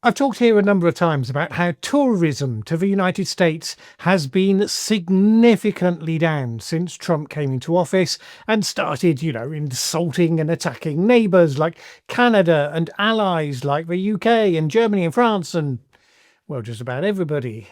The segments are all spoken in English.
I've talked here a number of times about how tourism to the United States has been significantly down since Trump came into office and started, insulting and attacking neighbours like Canada and allies like the UK and Germany and France and, well, just about everybody.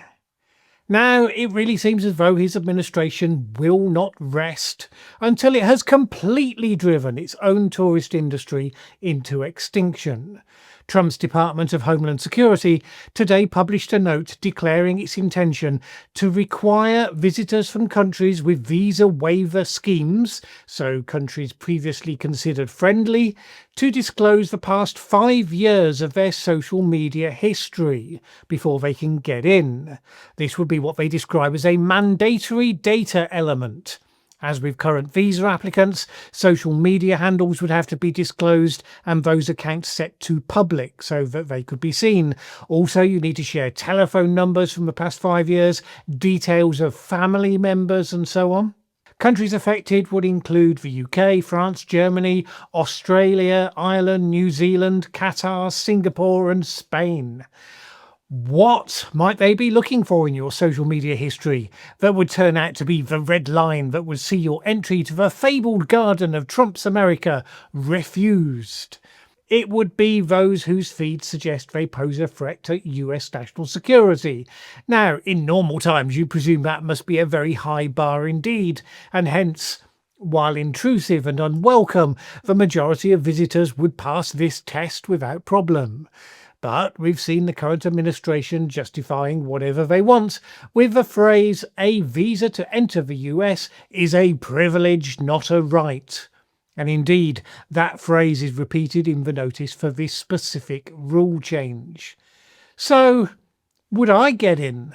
Now, it really seems as though his administration will not rest until it has completely driven its own tourist industry into extinction. Trump's Department of Homeland Security today published a note declaring its intention to require visitors from countries with visa waiver schemes, so countries previously considered friendly, to disclose the past 5 years of their social media history before they can get in. This would be what they describe as a mandatory data element. As with current visa applicants, social media handles would have to be disclosed and those accounts set to public so that they could be seen. Also, you need to share telephone numbers from the past 5 years, details of family members and so on. Countries affected would include the UK, France, Germany, Australia, Ireland, New Zealand, Qatar, Singapore and Spain. What might they be looking for in your social media history that would turn out to be the red line that would see your entry to the fabled garden of Trump's America refused? It would be those whose feeds suggest they pose a threat to US national security. Now, in normal times, you presume that must be a very high bar indeed, and hence, while intrusive and unwelcome, the majority of visitors would pass this test without problem. But we've seen the current administration justifying whatever they want with the phrase, "A visa to enter the US is a privilege, not a right." And indeed, that phrase is repeated in the notice for this specific rule change. So, would I get in?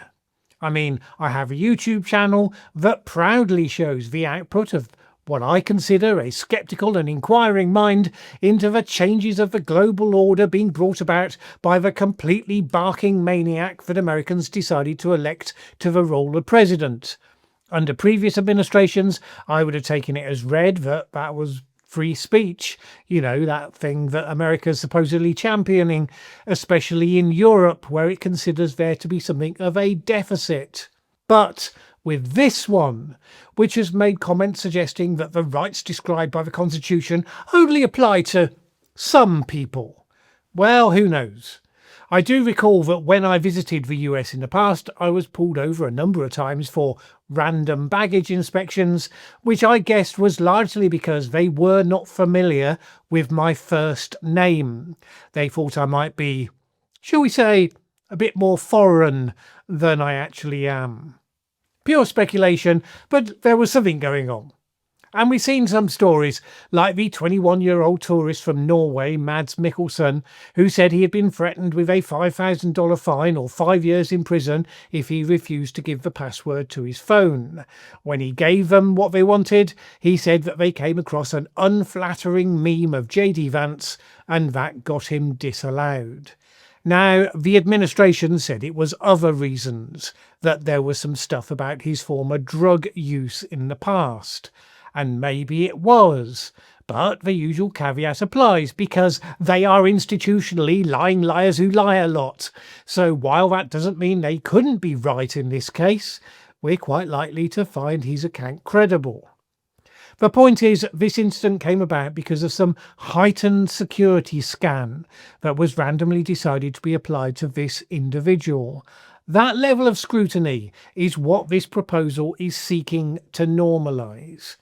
I mean, I have a YouTube channel that proudly shows the output of what I consider a sceptical and inquiring mind into the changes of the global order being brought about by the completely barking maniac that Americans decided to elect to the role of president. Under previous administrations, I would have taken it as read that that was free speech, that thing that America's supposedly championing, especially in Europe, where it considers there to be something of a deficit. But with this one, which has made comments suggesting that the rights described by the Constitution only apply to some people. Well, who knows? I do recall that when I visited the US in the past, I was pulled over a number of times for random baggage inspections, which I guessed was largely because they were not familiar with my first name. They thought I might be, shall we say, a bit more foreign than I actually am. Pure speculation, but there was something going on. And we've seen some stories, like the 21-year-old tourist from Norway, Mads Mikkelsen, who said he had been threatened with a $5,000 fine or 5 years in prison if he refused to give the password to his phone. When he gave them what they wanted, he said that they came across an unflattering meme of J.D. Vance, and that got him disallowed. Now, the administration said it was other reasons, that there was some stuff about his former drug use in the past. And maybe it was, but the usual caveat applies because they are institutionally lying liars who lie a lot. So while that doesn't mean they couldn't be right in this case, we're quite likely to find his account credible. The point is, this incident came about because of some heightened security scan that was randomly decided to be applied to this individual. That level of scrutiny is what this proposal is seeking to normalise.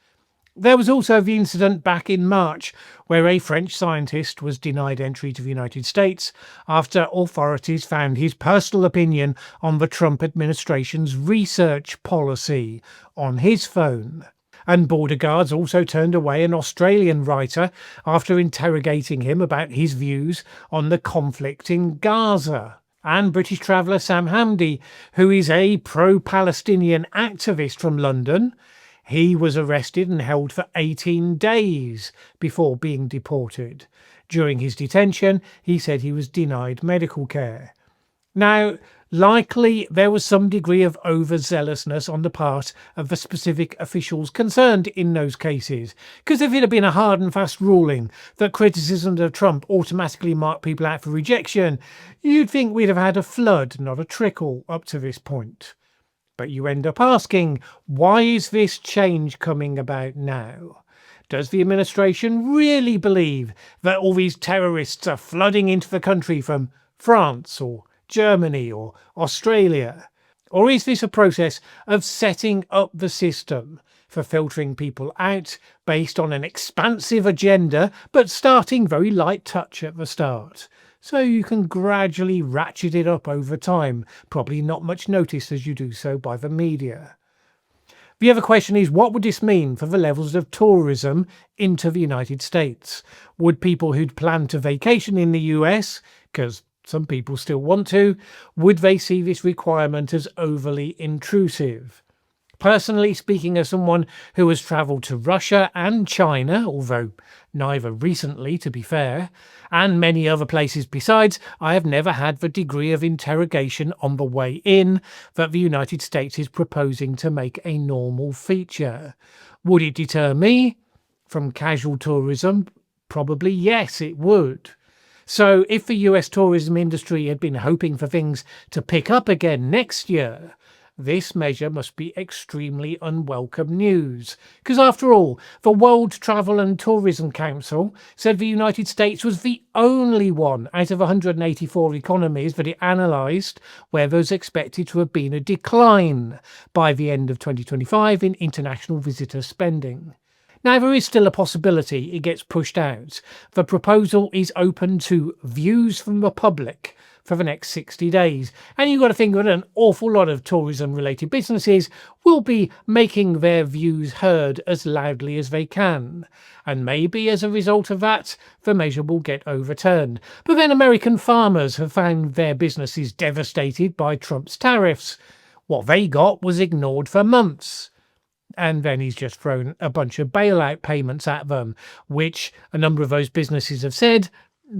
There was also the incident back in March where a French scientist was denied entry to the United States after authorities found his personal opinion on the Trump administration's research policy on his phone. And border guards also turned away an Australian writer after interrogating him about his views on the conflict in Gaza. And British traveller Sam Hamdy, who is a pro-Palestinian activist from London, he was arrested and held for 18 days before being deported. During his detention, he said he was denied medical care. Now, likely there was some degree of overzealousness on the part of the specific officials concerned in those cases, because if it had been a hard and fast ruling that criticisms of Trump automatically marked people out for rejection, you'd think we'd have had a flood, not a trickle, up to this point. But you end up asking, why is this change coming about now? Does the administration really believe that all these terrorists are flooding into the country from France or Germany or Australia? Or is this a process of setting up the system for filtering people out based on an expansive agenda, but starting very light touch at the start? So you can gradually ratchet it up over time, probably not much noticed as you do so by the media. The other question is, what would this mean for the levels of tourism into the United States? Would people who'd planned to vacation in the US, because some people still want to, would they see this requirement as overly intrusive? Personally, speaking as someone who has travelled to Russia and China, although neither recently to be fair, and many other places besides, I have never had the degree of interrogation on the way in that the United States is proposing to make a normal feature. Would it deter me from casual tourism? Probably yes, it would. So if the US tourism industry had been hoping for things to pick up again next year, this measure must be extremely unwelcome news, because after all, the World Travel and Tourism Council said the United States was the only one out of 184 economies that it analysed where there was expected to have been a decline by the end of 2025 in international visitor spending. Now, there is still a possibility it gets pushed out. The proposal is open to views from the public for the next 60 days. And you've got to think that an awful lot of tourism-related businesses will be making their views heard as loudly as they can. And maybe as a result of that, the measure will get overturned. But then American farmers have found their businesses devastated by Trump's tariffs. What they got was ignored for months. And then he's just thrown a bunch of bailout payments at them, which a number of those businesses have said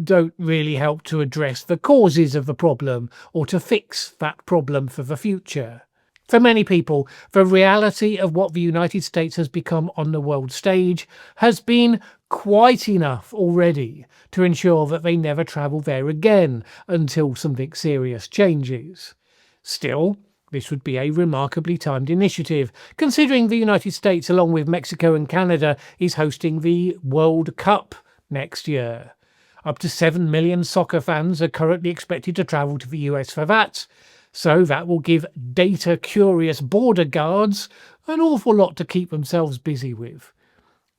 don't really help to address the causes of the problem or to fix that problem for the future. For many people, the reality of what the United States has become on the world stage has been quite enough already to ensure that they never travel there again until something serious changes. Still, this would be a remarkably timed initiative, considering the United States, along with Mexico and Canada, is hosting the World Cup next year. Up to 7 million soccer fans are currently expected to travel to the US for that, so that will give data-curious border guards an awful lot to keep themselves busy with.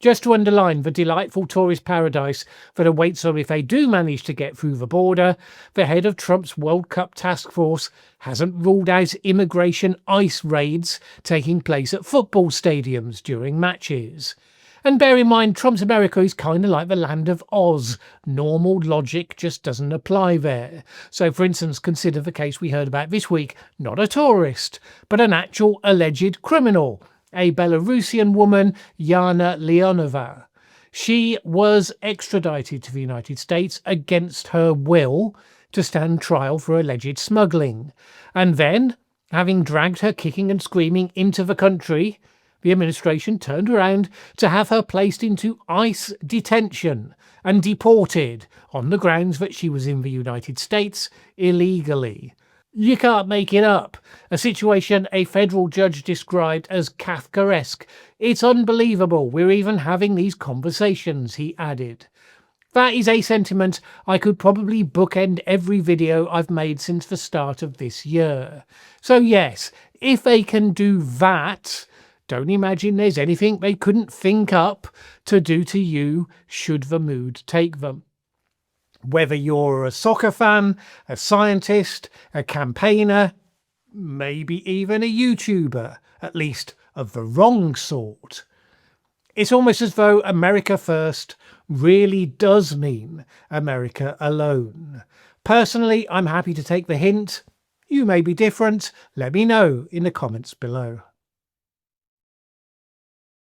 Just to underline the delightful tourist paradise that awaits them if they do manage to get through the border, the head of Trump's World Cup task force hasn't ruled out immigration ICE raids taking place at football stadiums during matches. And bear in mind, Trump's America is kind of like the land of Oz. Normal logic just doesn't apply there. So, for instance, consider the case we heard about this week. Not a tourist, but an actual alleged criminal. A Belarusian woman, Yana Leonova. She was extradited to the United States against her will to stand trial for alleged smuggling. And then, having dragged her kicking and screaming into the country, the administration turned around to have her placed into ICE detention and deported on the grounds that she was in the United States illegally. You can't make it up. A situation a federal judge described as Kafkaesque. It's unbelievable we're even having these conversations, he added. That is a sentiment I could probably bookend every video I've made since the start of this year. So yes, if they can do that, don't imagine there's anything they couldn't think up to do to you should the mood take them. Whether you're a soccer fan, a scientist, a campaigner, maybe even a YouTuber, at least of the wrong sort. It's almost as though America first really does mean America alone. Personally, I'm happy to take the hint. You may be different. Let me know in the comments below.